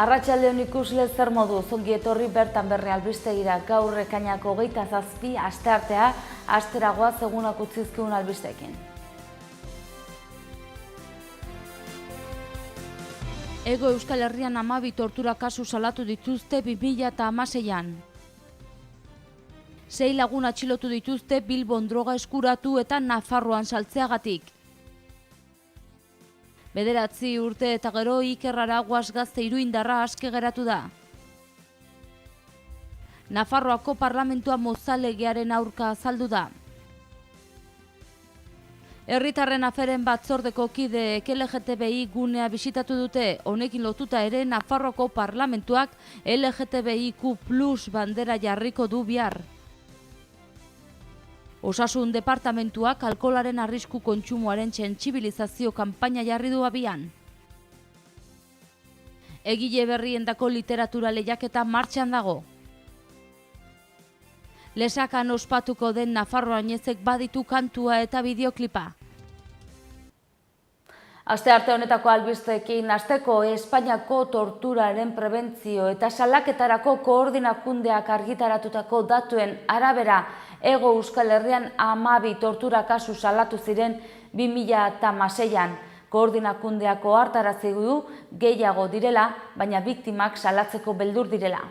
Arratsaldeon ikusle zer modu ongi etorri bertan berri albistegira. Gaur ekainak 27 asteartea, asteragoa egunak utzizkigun albisteekin. Hego Euskal Herrian 12 tortura kasu salatu dituzte 2016an. 6 lagun atxilotu dituzte Bilbon droga eskuratu eta Nafarroan saltzeagatik. 9 urte eta gero Iker Araguaz gazte iruindarra aske geratu da. Nafarroako parlamentua mozalegearen aurka azaldu da. Herritarren aferen batzordeko kideek LGTBI gunea bisitatu dute. Honekin lotuta ere Nafarroako parlamentuak LGTBIQ+ bandera jarriko du bihar. Osasun departamentuak alkoholaren arrisku kontsumoaren sentsibilizazio kanpaina jarri du abian. Egile berriendako literatura lehiaketa martxan dago. Lesakan ospatuko den Nafarroainezek baditu kantua eta bideoklipa. Astearte honetako albisteekin hasteko Espainiako torturaren prebentzio eta salaketarako koordinakundeak argitaratutako datuen arabera Hego Euskal Herrian 12 tortura kasu salatu ziren 2016an. Koordinakundeak ohartarazi du gehiago direla, baina biktimak salatzeko beldur direla.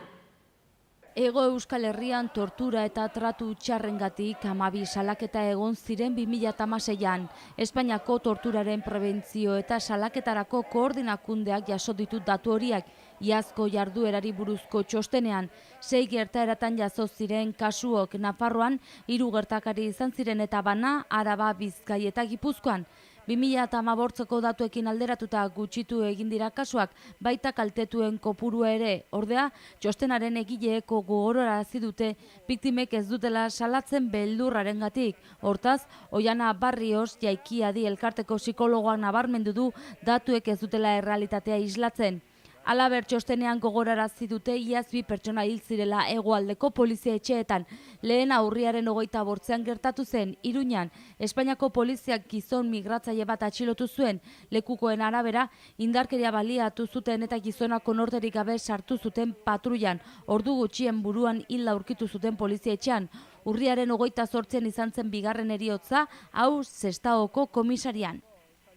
Hego Euskal Herrian tortura eta tratu txarrengatik 12 salaketa egon ziren 2016an. Espainiako torturaren prebentzio eta salaketarako koordinakundeak jaso ditu datu horiak. Iazko jarduerari buruzko txostenean, 6 gertaeratan jaso ziren kasuok Nafarroan, 3 gertakari izan ziren eta bana Araba, Bizkai eta Gipuzkoan. 2018ko datuekin alderatuta gutxitu egin dira kasuak, baita kaltetuen kopurua ere. Ordea, txostenaren egileeko gogorarazi dute biktimek ez dutela salatzen beldurrarengatik. Hortaz, Oiana Barrios Jaikiadi elkarteko psikologoak nabarmendu du datuek ez dutela errealitatea islatzen. Halaber txostenean gogorarazi dute iaz 2 pertsona hil zirela hegoaldeko polizia etxeetan. Lehena urriaren 28an gertatu zen, Iruñan. Espainiako poliziak gizon migratzaile bat atxilotu zuen. Lekukoen arabera, indarkeria baliatu zuten eta gizona konorterik gabe sartu zuten patrullan. Ordu gutxien buruan hilda aurkitu zuten polizia etxean. Urriaren 28an izan zen bigarren heriotza, hau Sestaoko komisarian.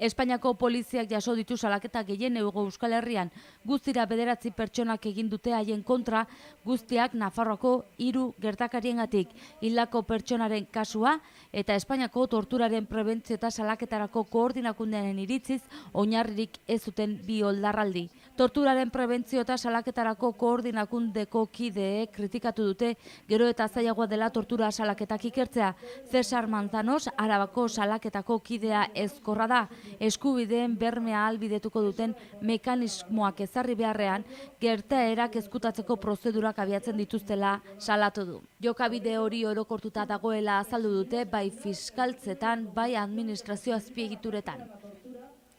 Espainiako poliziak jaso ditu salaketa gehien Hego Euskal Herrian. Guztira 9 pertsonak egin dute haien kontra, guztiak Nafarroako 3 gertakariengatik. Hildako pertsonaren kasua eta Espainiako torturaren prebentzio eta salaketarako koordinakundearen iritziz oinarririk ez zuten bi oldarraldi. Torturaren prebentzio eta salaketarako koordinakundeko kideek kritikatu dute gero eta zailagoa dela tortura salaketak ikertzea. Cesar Manzanos, Arabako salaketako kidea ezkorra da. Eskubideen bermea ahalbidetuko duten mekanismoak ezarri beharrean, gertaerak ezkutatzeko prozedurak abiatzen dituztela salatu du. Jokabide hori orokortuta dagoela azaldu dute bai fiskaltzetan, bai administrazio azpiegituretan.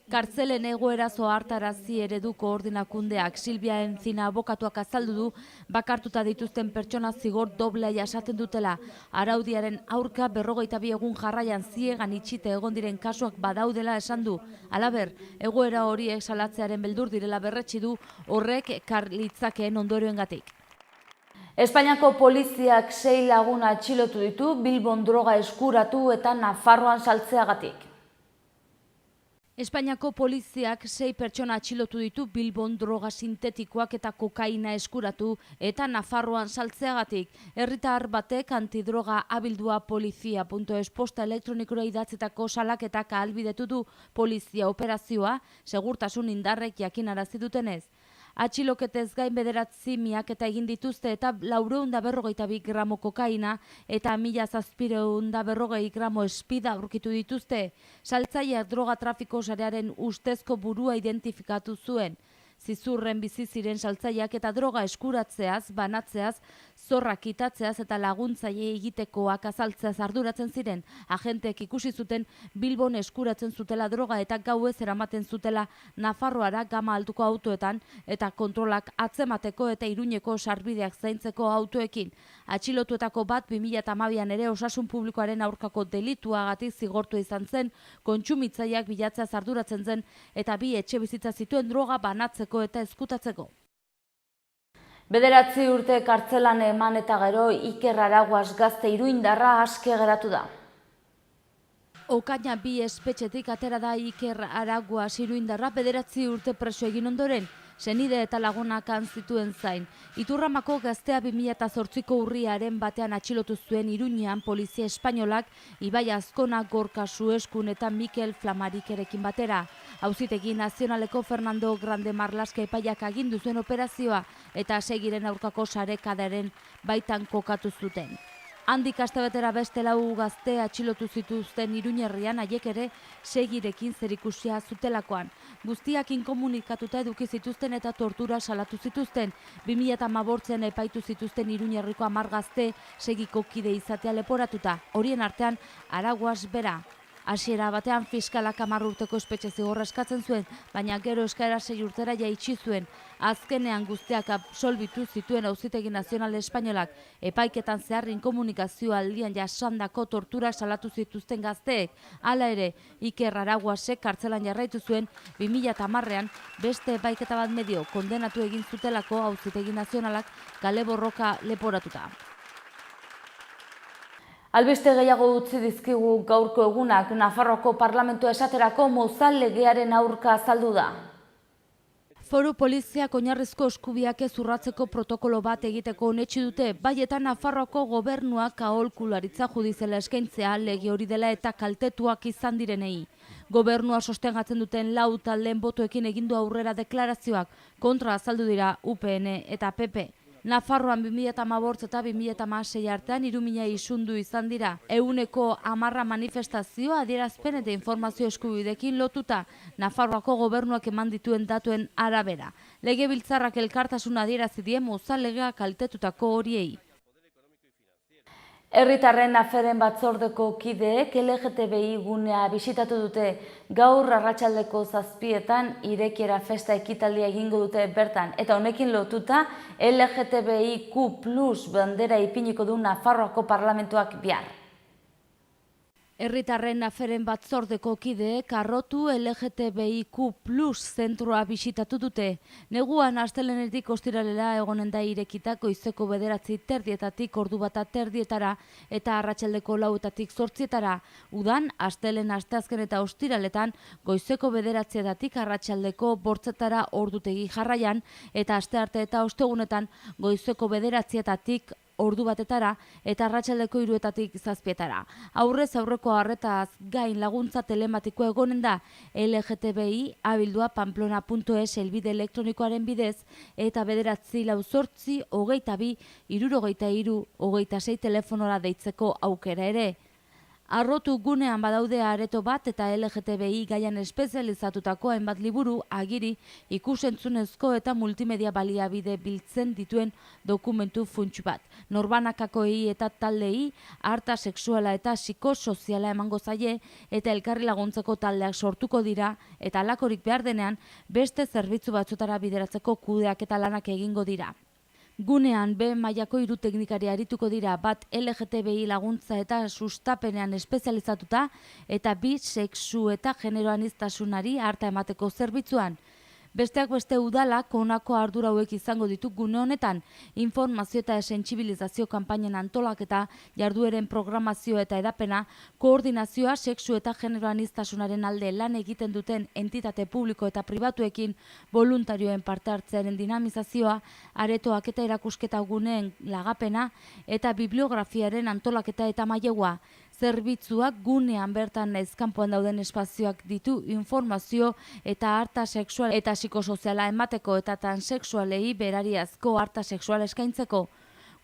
Kartzelen egoera ohartarazi eredu koordinakundeak. Silvia Encina abokatuak azaldu du bakartuta dituzten pertsona zigor doblea jasaten dutela. Araudiaren aurka 42 egun jarraian ziegan itxite egon diren kasuak badaudela esan du. Halaber, egoera horiek salatzearen beldur direla berretsi du horrek ekar litzakeen ondorioengatik. Espainiako poliziak 6 lagun atxilotu ditu Bilbon droga eskuratu eta Nafarroan saltzeagatik. Espainiako poliziak 6 pertsona atxilotu ditu Bilbon droga sintetikoak eta kokaina eskuratu eta Nafarroan saltzeagatik. Herritar batek antidroga abildua polizia.es posta elektronikora idatzitako salaketak ahalbidetu du polizia operazioa, segurtasun indarrek jakinarazi dutenez. Atxiloketez gain 9 miaketa egin dituzte eta 452 gramo kokaina eta 1740 gramo espida aurkitu dituzte. Saltzaileak droga trafiko sarearen ustezko burua identifikatu zuen. Zizurren bizi ziren saltzaileak eta droga eskuratzeaz, banatzeaz, zorrak kitatzeaz eta laguntzaile egitekoak azaltzeaz arduratzen ziren. Agenteek ikusi zuten Bilbon eskuratzen zutela droga eta gauez eramaten zutela Nafarroara gama altuko autoetan eta kontrolak atzemateko eta Iruñeko sarbideak zaintzeko autoekin. Atxilotuetako bat 2012an ere osasun publikoaren aurkako delituagatik zigortua izan zen, kontsumitzaileak bilatzeaz arduratzen zen eta 2 etxebizitza zituen droga banatzeko eta ezkutatzeko. 9 urte kartzelan eman eta gero Iker Araguaz gazte iruindarra aske geratu da. Okaina 2 espetxetik atera da Iker Araguaz iruindarra 9 urte preso egin ondoren, senide eta lagunak han zituen zain. Iturramako gaztea 2008ko urriaren batean atxilotu zuen Iruñean polizia espainolak Ibai Azkona, Gorka Sueskun eta Mikel Flamarikerekin batera. Auzitegi Nazionaleko Fernando Grande Marlaska epaiak agindu zuen operazioa eta Segiren aurkako sarekadaren baitan kokatu zuten. Handik astebetera beste 4 gazte atxilotu zituzten Iruñerrian, haiek ere Segirekin zerikusia zutelakoan. Guztiak inkomunikatuta eduki zituzten eta tortura salatu zituzten. 2015 epaitu zituzten Iruñerriko 10 gazte Segiko kide izatea leporatuta. Horien artean Araguaz bera. Hasiera batean fiskalak 10 urteko espetxe zigorra eskatzen zuen, baina gero eskaera 6 urtera jaitsi zuen. Azkenean guztiak absolbitu zituen Auzitegi Nazional Espainolak, epaiketan zehar inkomunikazio aldian jasandako tortura salatu zituzten gazteek. Hala ere, Iker Araguazek kartzelan jarraitu zuen 2010ean beste epaiketa bat medio kondenatu egin zutelako Auzitegi Nazionalak kale borroka leporatuta. Albiste gehiago utzi dizkigu gaurko egunak. Nafarroako Parlamentua esaterako Mozal legearen aurka azaldu da. Foru poliziak oinarrizko eskubiak ez urratzeko protokolo bat egiteko onetsi dute, bai eta Nafarroako gobernuak aholkularitza judiziala eskaintzea lege hori dela eta kaltetuak izan direnei. Gobernua sostengatzen duten 4 taldeen botoekin egindu aurrera deklarazioak, kontra azaldu dira UPN eta PP. Nafarroan 2015 eta 2016 artean 3.000 isundu izan dira. 110 manifestazio adierazpen eta informazio eskubidekin lotuta, Nafarroako gobernuak eman dituen datuen arabera. Legebiltzarrak elkartasuna adierazi die Mozal legea kaltetutako horiei. Herritarren aferen batzordeko kideek LGTBI gunea bisitatu dute. Gaur arratsaldeko 7etan irekiera festa ekitaldia egingo dute bertan. Eta honekin lotuta LGTBIQ+ bandera ipiniko du Nafarroako Parlamentuak bihar. Herritarren aferen batzordeko kideek arrotu LGTBIQ+ zentroa bisitatu dute. Neguan astelehenetik ostiralera egonen da irekita goizeko 9:30 ordu 1:30 eta arratsaldeko 4:00 8:00. Udan astelehen, asteazken eta ostiraletan goizeko 9:00 arratsaldeko 8:00 ordutegi jarraian eta astearte eta ostegunetan goizeko 9:00 ordu 1:00 eta arratsaldeko 3:00 7:00. Aurrez aurreko arretaz gain laguntza telematikoa egonen da LGTBI abildua pamplona.es helbide elektronikoaren bidez eta 948 22 63 26 telefonora deitzeko aukera ere. Arrotu gunean badaude areto bat eta LGTBI gaian espezializatutako hainbat liburu, agiri, ikusentzunezko eta multimedia baliabide biltzen dituen dokumentu funts bat. Norbanakakoei eta taldei arta sexuala eta psikosoziala emango zaie eta elkarri laguntzeko taldeak sortuko dira eta halakorik behar denean beste zerbitzu batzutara bideratzeko kudeaketa lanak egingo dira. Gunean B mailako 3 teknikari arituko dira, bat LGTBI laguntza eta sustapenean espezializatuta eta bi sexu eta genero aniztasunari arta emateko zerbitzuan. Besteak beste udalak honako ardura hauek izango ditu gune honetan, informazio eta sentsibilizazio kanpainen antolaketa, jardueren programazio eta edapena, koordinazioa sexu eta genero aniztasunaren alde lan egiten duten entitate publiko eta pribatuekin voluntarioen parte hartzearen dinamizazioa, aretoak eta erakusketa guneen lagapena eta bibliografiaren antolaketa eta mailegua. Zerbitzuak gunean bertan ezkanpoan dauden espazioak ditu informazio eta arta sexual eta psikosoziala emateko eta transexualei berariazko arta sexuala eskaintzeko.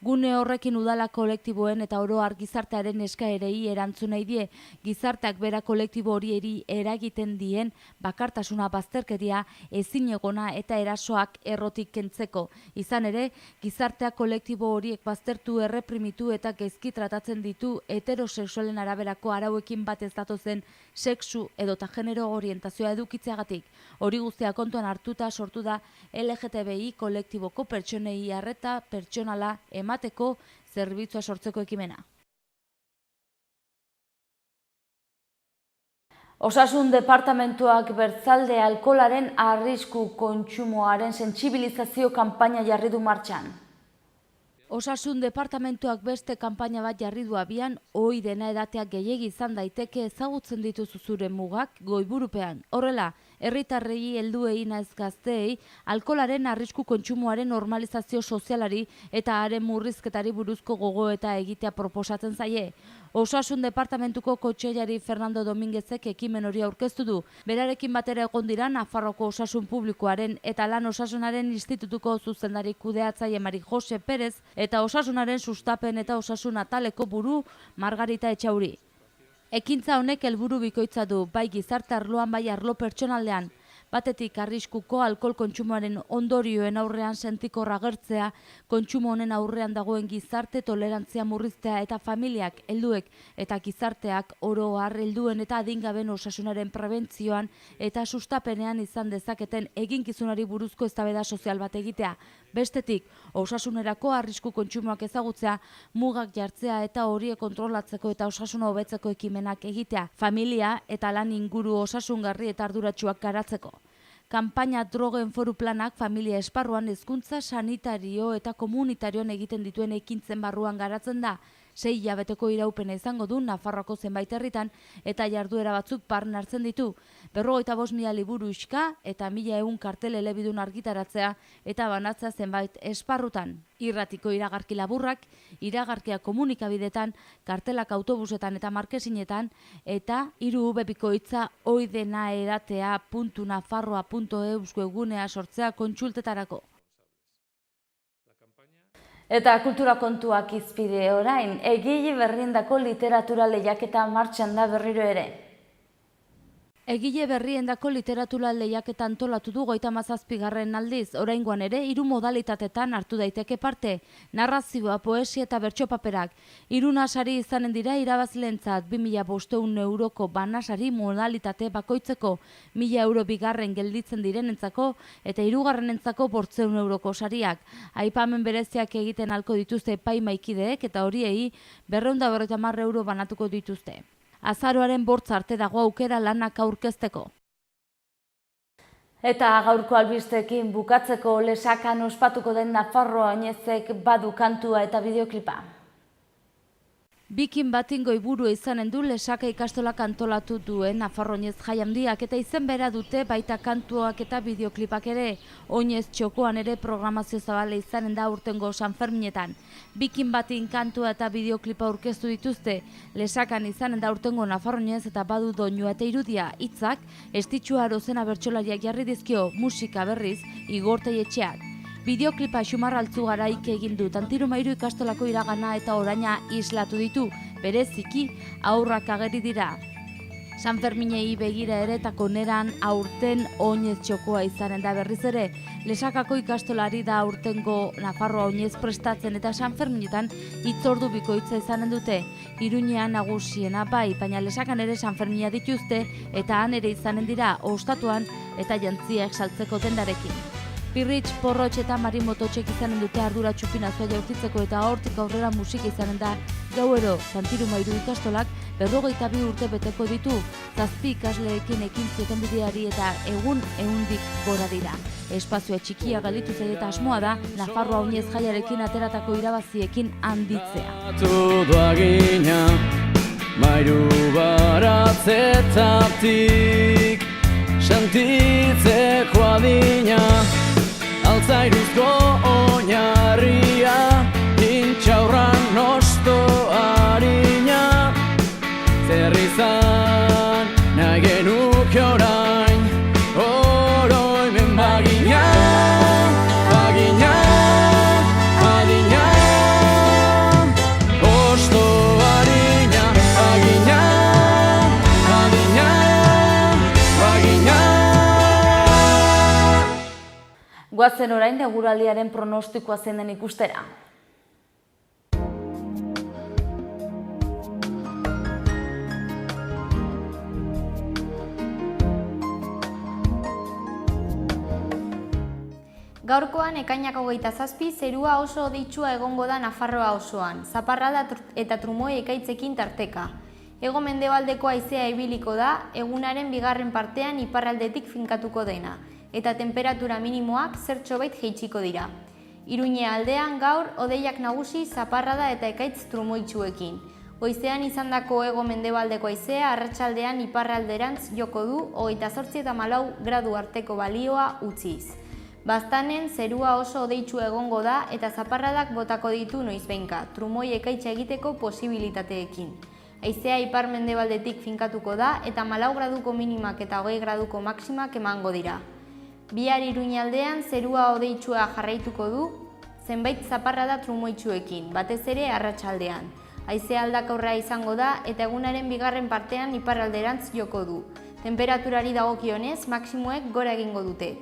Gune horrekin udala kolektiboen eta oro har gizartearen eskaerei erantzun nahi die, gizarteak bera kolektibo horieri eragiten dien bakartasuna, bazterkeria, ezinegona eta erasoak errotik kentzeko. Izan ere, gizarteak kolektibo horiek baztertu, erreprimitu eta gaizki tratatzen ditu heterosexualen araberako arauekin bat ez datozen sexu edota genero orientazioa edukitzeagatik. Hori guztia kontuan hartuta sortu da LGTBI kolektiboko pertsonei arreta pertsonala emateko zerbitzua sortzeko ekimena. Osasun departamentuak bertzalde alkoholaren arrisku kontsumoaren sentsibilizazio kanpaina jarri du martxan. Osasun departamentuak beste kanpaina bat jarri du abian, ohi dena edatea gehiegi izan daiteke ezagutzen dituzu zure mugak goiburupean. Horrela, herritarrei helduei naiz gazteei alkoholaren arrisku kontsumoaren normalizazio sozialari eta haren murrizketari buruzko gogoeta egitea proposatzen zaie. Osasun departamentuko kontseilari Fernando Dominguezek ekimen hori aurkeztu du. Berarekin batera egon dira Nafarroko Osasun Publikoaren eta Lan Osasunaren Institutuko zuzendari kudeatzaile Mari Jose Perez eta Osasunaren sustapen eta osasun ataleko buru Margarita Etxauri. Ekintza honek helburu bikoitza du, bai gizarte arloan bai arlo pertsonaldean. Batetik arriskuko alkohol kontsumoaren ondorioen aurrean sentikorra agertzea, kontsumo honen aurrean dagoen gizarte tolerantzia murriztea eta familiak, helduek eta gizarteak oro har helduen eta adingaben osasunaren prebentzioan eta sustapenean izan dezaketen eginkizunari buruzko eztabaida sozial bat egitea. Bestetik, osasunerako arrisku kontsumoak ezagutzea, mugak jartzea eta horiek kontrolatzeko eta osasuna hobetzeko ekimenak egitea, familia eta lan inguru osasungarri eta arduratsuak garatzeko. Kanpaina drogen foru planak familia esparruan hezkuntza sanitario eta komunitarioan egiten dituen ekintzen barruan garatzen da. 6 hilabeteko iraupena izango du Nafarroako zenbait herritan eta jarduera batzuk barne hartzen ditu. 55.000 liburu iska eta 1.100 kartel elebidun argitaratzea eta banatzea zenbait esparrutan. Irratiko iragarki laburrak, iragarkia komunikabidetan, kartelak autobusetan eta markesinetan eta 3 bikoitza oidena edatea.nafarroa.eus webgunea sortzea kontsultetarako. Eta kultura kontuak izpide orain, egile berriendako literatura lehiaketa martxan da berriro ere. Egile berriendako literatura lehiaketa antolatu du 37. aldiz, oraingoan ere 3 modalitatetan hartu daiteke parte, narrazioa, poesia eta bertsopaperak. 3 sari izanen dira irabazleentzat 2.500 euroko banasari modalitate bakoitzeko, 1.000 euro bigarren gelditzen direnentzako eta 3. 500 euroko sariak. Aipamen bereziak egiten halko dituzte epaimahaikideek eta horiei 250 euro banatuko dituzte. Azaroaren 8 arte dago aukera lanak aurkezteko. Eta gaurko albisteekin bukatzeko Lesakan ospatuko den Nafarroa Oinezek badu kantua eta bideoklipa. Bikin batin goiburu izanen du Lesaka ikastolak antolatu duen Nafarro Oinez jai handiak eta izen bera dute baita kantuak eta bideoklipak ere. Oinez txokoan ere programazio zabale izanen da aurtengo Sanferminetan. Bikin batin kantua eta bideoklipa aurkeztu dituzte. Lesakan izanen da aurtengo Nafarro Oinez eta badu doinua eta irudia hitzak Estitxua Arozena bertsolariak jarri dizkio, musika berriz Igor Teietxeak. Bideoklipa Xumar Altzugaraik egin du, Tantiro Mairu ikastolako iragana eta oraina islatu ditu, bereziki aurrak ageri dira. Sanferminei begira ere eta koneran aurten Oinez txokoa izanen da berriz ere. Lesakako ikastolari da aurtengo Nafarroa Oinez prestatzen eta Sanferminetan hitzordu bikoitza izanen dute. Iruñean nagusiena bai, baina Lesakan ere Sanfermina dituzte eta han ere izanen dira ostatuan eta jantziak saltzeko dendarekin. Pirritx, Porrotx eta Marimototxek izanen dute ardura txupinazua jaurtitzeko eta hortik aurrera musika izanen da. Gauero, Tantiro Mairu ikastolak 52 urte beteko ditu, 7 ikasleekin ekin zioten bideari eta egun ehundik gora dira. Espazioa txikia galditu zaie eta asmoa da Nafarroa Oinez jaiarekin ateratako irabaziekin handitzea. Mairu baratzetatik sentitzeko adina Altzairuzko oinarria, intxaurran nosto harina. Zer izan nahi genuke orain, oroimen bagina, bagina, adina. Osto harina, bagina, adina, bagina. Goazen orain eguraldiaren pronostikoa zein den ikustera. Gaurkoan ekainak 27, zerua oso hodeitsua egongo da Nafarroa osoan, zaparrada eta trumoi ekaitzekin tarteka. Hego-mendebaldeko haizea ibiliko da, egunaren bigarren partean iparraldetik finkatuko dena, eta temperatura minimoak zertxobait jaitsiko dira. Iruñe aldean gaur hodeiak nagusi zaparrada eta ekaitz trumoitsuekin. Goizean izandako hego-mendebaldeko haizea arratsaldean iparralderantz joko du 28 eta 14 gradu arteko balioa utziz. Baztanen zerua oso hodeitsu egongo da eta zaparradak botako ditu noizbehinka, trumoi ekaitza egiteko posibilitateekin. Haizea ipar-mendebaldetik finkatuko da eta 14 graduko minimak eta 20 graduko maximak emango dira. Bihar Iruñaldean zerua hodeitsua jarraituko du, zenbait zaparrada trumoitsuekin, batez ere arratsaldean. Haizea aldakorra izango da eta egunaren bigarren partean iparralderantz joko du. Temperaturari dagokionez, maksimoek gora egingo dute.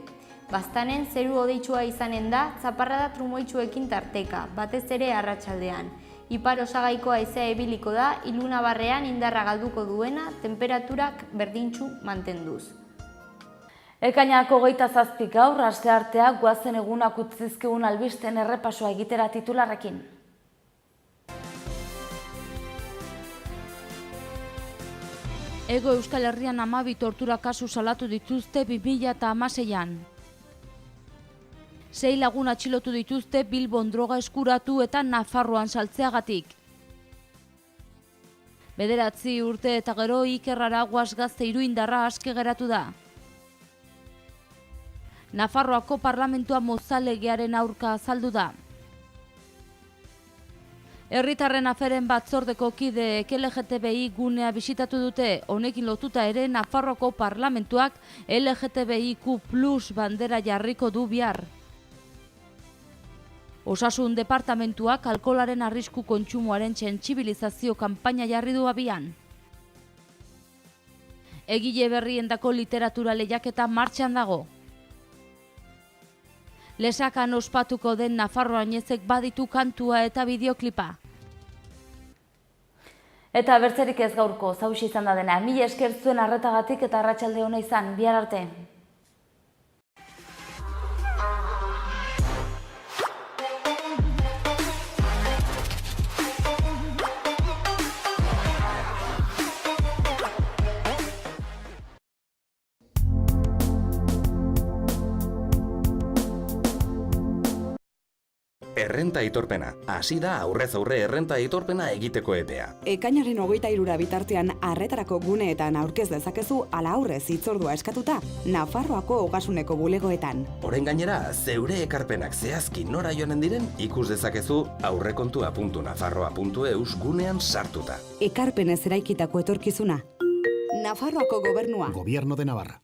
Baztanen zeru hodeitsua izanen da, zaparrada trumoitsuekin tarteka, batez ere arratsaldean. Ipar osagaiko haizea ibiliko da, ilunabarrean indarra galduko duena, temperaturak berdintsu mantenduz. Ekainak 27 gaur, asteartea goazen egunak utzizkigun albisten errepasoa egitera titularrekin. Hego Euskal Herrian 12 tortura kasu salatu dituzte 2016an. 6 lagun atxilotu dituzte Bilbon droga eskuratu eta Nafarroan saltzeagatik. 9 urte eta gero Iker Araguaz gazte iruindarra aske geratu da. Nafarroako parlamentua mozalegearen aurka azaldu da. Herritarren aferen batzordeko kideek LGTBI gunea bisitatu dute, honekin lotuta ere Nafarroako parlamentuak LGTBIQ+ bandera jarriko du bihar. Osasun departamentuak alkoholaren arrisku kontsumoaren sentsibilizazio kanpaina jarri du abian. Egile berriendako literatura lehiaketa martxan dago. Lesakan ospatuko den nafarroainezek baditu kantua eta bideoklipa. Eta bertzerik ez gaurko, zausi izan da dena. Mila esker zuen arretagatik eta arratsalde ona izan, bihar arte. Errenta aitorpena. Hasi da aurrez aurre errenta aitorpena egiteko epea. Ekainaren 23 bitartean arretarako guneetan aurkez dezakezu ala aurrez hitzordua eskatuta Nafarroako Ogasuneko bulegoetan. Orain gainera, zeure ekarpenak zehazki nora joanen diren ikus dezakezu aurrekontua.nafarroa.eus gunean sartuta. Ekarpenez eraikitako etorkizuna. Nafarroako gobernua. Gobierno de Navarra.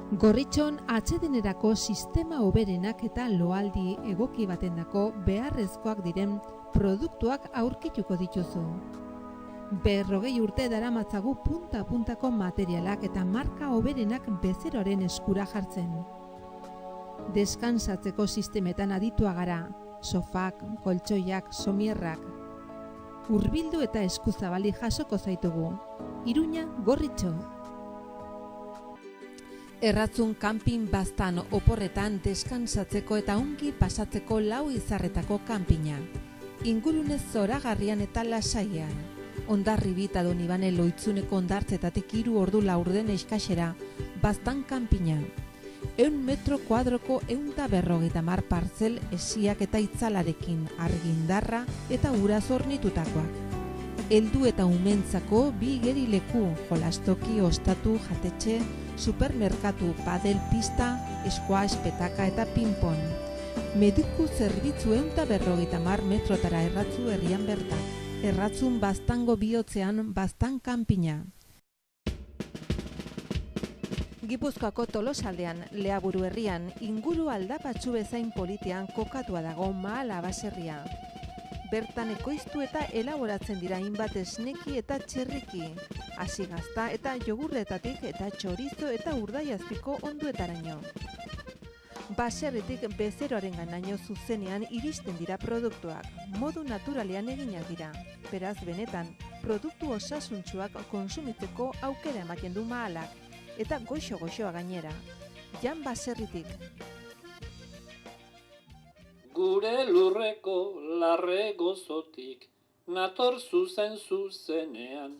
Gorritxon atsedenerako sistema hoberenak eta loaldi egoki batendako beharrezkoak diren produktuak aurkituko dituzu. 40 urte daramatzagu punta-puntako materialak eta marka hoberenak bezeroaren eskura jartzen. Deskansatzeko sistemetan aditua gara, sofak, koltsoiak, somierrak. Hurbildu eta eskuzabali jasoko zaitugu. Iruña, Gorritxo. Erratzun kanpin baztan oporretan deskansatzeko eta ongi pasatzeko 4 izarretako kanpina. Ingurunez zoragarrian eta lasaian. Hondarribit eta Donibane Loitzuneko hondartzetatik 3 ordu laurden eskasera, baztan kanpina. 100 metro kuadroko 150 partzel esiak eta itzalarekin, argindarra eta ura zornitutakoak. Heldu eta umentzako 2 igerileku, jolastoki, ostatu, jatetxe, supermerkatu, padel pista, squash, petaka eta ping-pong. Mediku zerbitzu 150 metrotara erratzu herrian bertan. Erratzun baztango bihotzean baztan kanpina. Gipuzkoako Tolosaldean, Leaburu herrian, inguru aldapatsu bezain politean kokatua dago Mahala baserria. Bertan ekoiztu eta elaboratzen dira hainbat esneki eta txerriki, hasi gazta eta jogurretatik eta txorizo eta urdaiazpiko onduetaraino. Baserritik bezeroaren ganaino zuzenean iristen dira produktuak, modu naturalean eginak dira. Beraz benetan, produktu osasuntsuak konsumitzeko aukera ematen du Mahalak, eta goxo-goxoa gainera. Jan Baserritik. Gure lurreko larre gozotik, nator zuzenean.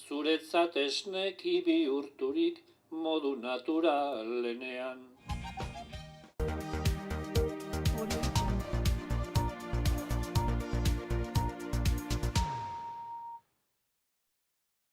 zuretzat esneki bihurturik modu naturalenean.